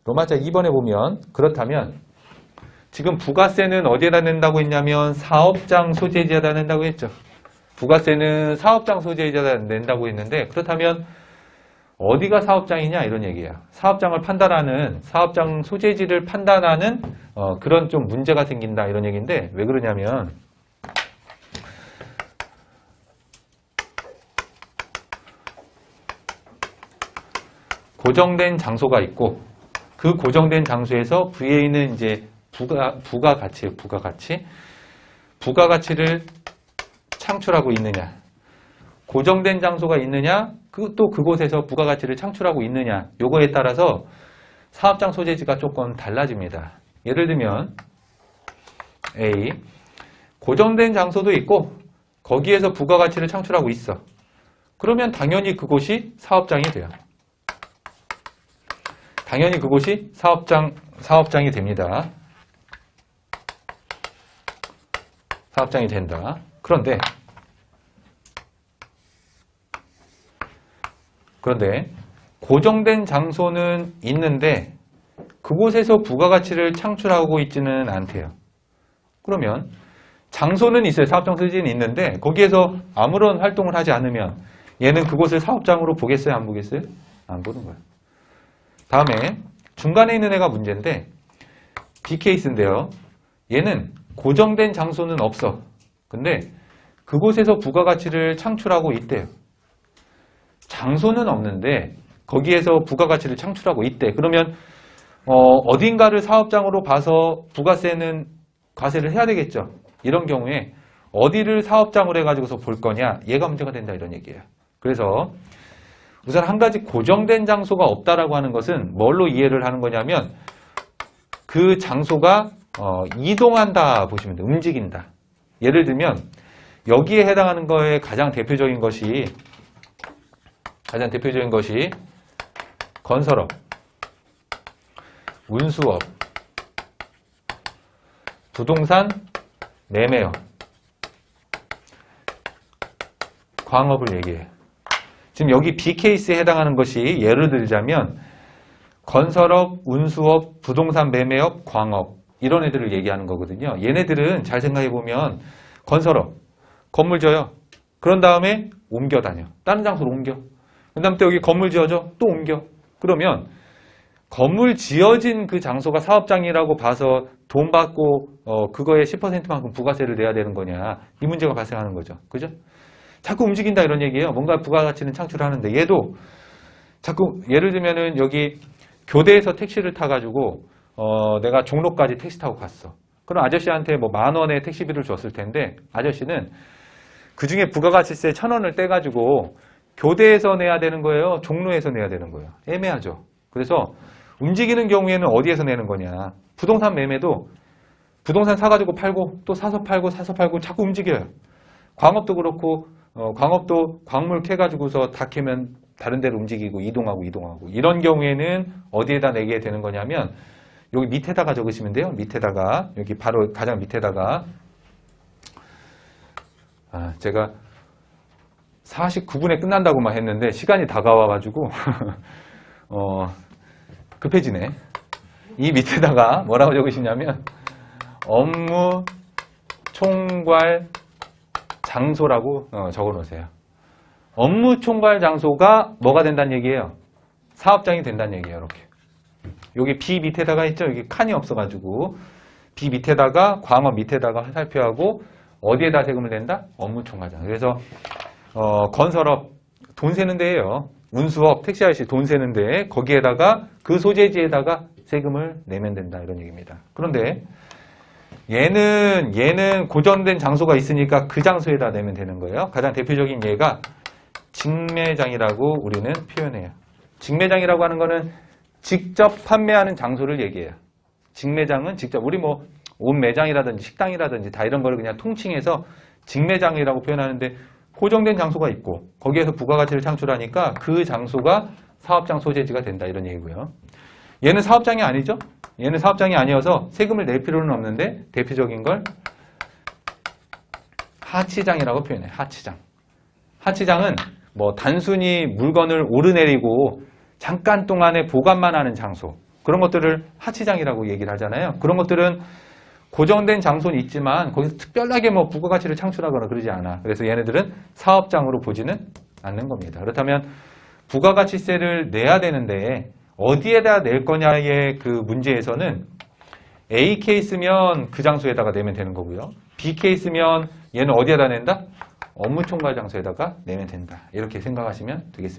로마자 2번에 보면 그렇다면 지금 부가세는 어디에다 낸다고 했냐면 사업장 소재지에다 낸다고 했죠. 부가세는 사업장 소재지에다 낸다고 했는데 그렇다면 어디가 사업장이냐 이런 얘기야. 사업장을 판단하는 사업장 소재지를 판단하는 그런 좀 문제가 생긴다 이런 얘기인데 왜 그러냐면 고정된 장소가 있고 그 고정된 장소에서 VA는 이제 부가가치를 창출하고 있느냐, 고정된 장소가 있느냐, 또 그곳에서 부가가치를 창출하고 있느냐, 요거에 따라서 사업장 소재지가 조금 달라집니다. 예를 들면 A, 고정된 장소도 있고 거기에서 부가가치를 창출하고 있어. 그러면 당연히 그곳이 사업장이 돼요. 당연히 그곳이 사업장이 됩니다. 사업장이 된다. 그런데 고정된 장소는 있는데 그곳에서 부가가치를 창출하고 있지는 않대요. 그러면 장소는 있어요. 사업장 소재지는 있는데 거기에서 아무런 활동을 하지 않으면 얘는 그곳을 사업장으로 보겠어요? 안 보겠어요? 안 보는 거예요. 다음에 중간에 있는 애가 문제인데 B 케이스인데요. 얘는 고정된 장소는 없어. 근데 그곳에서 부가가치를 창출하고 있대요. 장소는 없는데 거기에서 부가가치를 창출하고 있대. 그러면 어딘가를 사업장으로 봐서 과세를 해야 되겠죠. 이런 경우에 어디를 사업장으로 해가지고서 볼 거냐, 얘가 문제가 된다 이런 얘기예요. 그래서 우선 한 가지 고정된 장소가 없다라고 하는 것은 뭘로 이해를 하는 거냐면 그 장소가 이동한다 보시면 돼요. 움직인다. 예를 들면 여기에 해당하는 거에 가장 대표적인 것이 건설업, 운수업, 부동산 매매업, 광업을 얘기해요. 지금 여기 B 케이스에 해당하는 것이 예를 들자면 건설업, 운수업, 부동산 매매업, 광업 이런 애들을 얘기하는 거거든요. 얘네들은 잘 생각해 보면 건설업, 건물 지어요. 그런 다음에 옮겨 다녀. 다른 장소로 옮겨. 그 다음에 또 여기 건물 지어져. 또 옮겨. 그러면 건물 지어진 그 장소가 사업장이라고 봐서 돈 받고 그거에 10%만큼 부가세를 내야 되는 거냐. 이 문제가 발생하는 거죠. 그죠? 자꾸 움직인다 이런 얘기예요. 뭔가 부가가치는 창출하는데 얘도 자꾸 예를 들면은 여기 교대에서 택시를 타가지고 내가 종로까지 택시 타고 갔어. 그럼 아저씨한테 뭐 10,000원의 택시비를 줬을 텐데 아저씨는 그중에 부가가치세 1,000원을 떼가지고 교대에서 내야 되는 거예요? 종로에서 내야 되는 거예요? 애매하죠. 그래서 움직이는 경우에는 어디에서 내는 거냐. 부동산 매매도 부동산 사가지고 팔고 또 사서 팔고 자꾸 움직여요. 광업도 그렇고 광업도 광물 캐가지고서 다 캐면 다른 데로 움직이고 이동하고 이런 경우에는 어디에다 내게 되는 거냐면 여기 밑에다가 적으시면 돼요. 밑에다가 여기 바로 가장 밑에다가 제가 49분에 끝난다고만 했는데 시간이 다가와가지고 급해지네. 이 밑에다가 뭐라고 적으시냐면 업무 총괄 장소라고 적어 놓으세요. 업무 총괄 장소가 뭐가 된다는 얘기예요? 사업장이 된다는 얘기예요. 이렇게. 여기 B 밑에다가 있죠? 여기 칸이 없어가지고 B 밑에다가 광업 밑에다가 살펴하고 어디에다 세금을 낸다? 업무 총괄장. 그래서 건설업 돈 세는 데예요. 운수업 택시 아저씨 돈 세는 데 거기에다가 그 소재지에다가 세금을 내면 된다 이런 얘기입니다. 그런데 얘는 고정된 장소가 있으니까 그 장소에다 내면 되는 거예요. 가장 대표적인 예가 직매장이라고 우리는 표현해요. 직매장이라고 하는 거는 직접 판매하는 장소를 얘기해요. 직매장은 직접 우리 뭐 옷 매장이라든지 식당이라든지 다 이런 거를 그냥 통칭해서 직매장이라고 표현하는데 고정된 장소가 있고 거기에서 부가가치를 창출하니까 그 장소가 사업장 소재지가 된다 이런 얘기고요. 얘는 사업장이 아니죠. 얘는 사업장이 아니어서 세금을 낼 필요는 없는데 대표적인 걸 하치장이라고 표현해요. 하치장. 하치장은 뭐 단순히 물건을 오르내리고 잠깐 동안에 보관만 하는 장소. 그런 것들을 하치장이라고 얘기를 하잖아요. 그런 것들은 고정된 장소는 있지만 거기서 특별하게 뭐 부가가치를 창출하거나 그러지 않아. 그래서 얘네들은 사업장으로 보지는 않는 겁니다. 그렇다면 부가가치세를 내야 되는데 어디에다 낼 거냐의 그 문제에서는 A 케이스면 그 장소에다가 내면 되는 거고요. B 케이스면 얘는 어디에다 낸다? 업무총괄 장소에다가 내면 된다. 이렇게 생각하시면 되겠습니다.